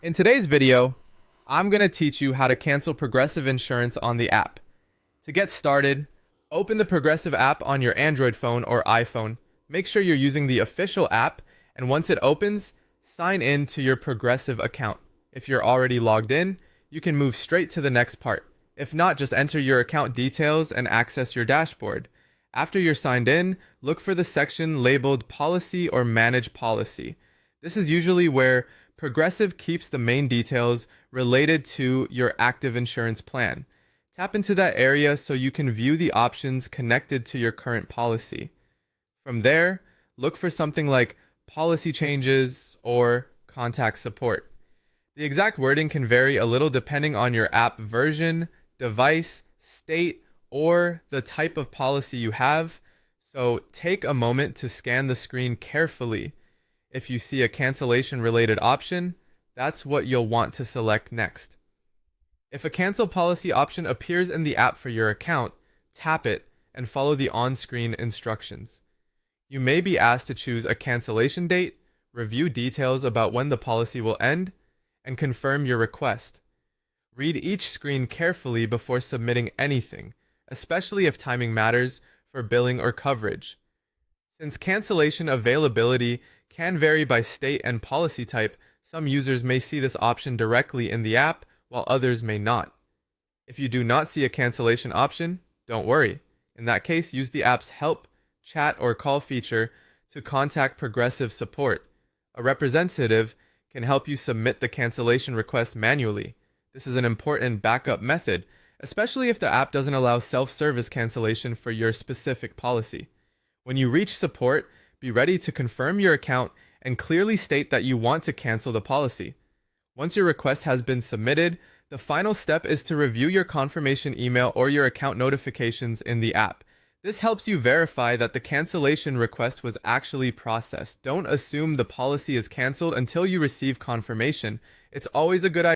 In today's video, I'm going to teach you how to cancel Progressive insurance on the app. To get started, open the Progressive app on your Android phone or iPhone. Make sure you're using the official app, and once it opens, sign in to your Progressive account. If you're already logged in, you can move straight to the next part. If not, just enter your account details and access your dashboard. After you're signed in, look for the section labeled Policy or Manage Policy. This is usually where Progressive keeps the main details related to your active insurance plan. Tap into that area so you can view the options connected to your current policy. From there, look for something like policy changes or contact support. The exact wording can vary a little depending on your app version, device, state, or the type of policy you have, so take a moment to scan the screen carefully. If you see a cancellation related option, that's what you'll want to select next. If a cancel policy option appears in the app for your account, tap it and follow the on-screen instructions. You may be asked to choose a cancellation date, review details about when the policy will end, and confirm your request. Read each screen carefully before submitting anything, especially if timing matters for billing or coverage. Since cancellation availability can vary by state and policy type, some users may see this option directly in the app, while others may not. If you do not see a cancellation option, don't worry. In that case, use the app's help, chat, or call feature to contact Progressive support. A representative can help you submit the cancellation request manually. This is an important backup method, especially if the app doesn't allow self-service cancellation for your specific policy. When you reach support, be ready to confirm your account and clearly state that you want to cancel the policy. Once your request has been submitted, the final step is to review your confirmation email or your account notifications in the app. This helps you verify that the cancellation request was actually processed. Don't assume the policy is canceled until you receive confirmation. It's always a good idea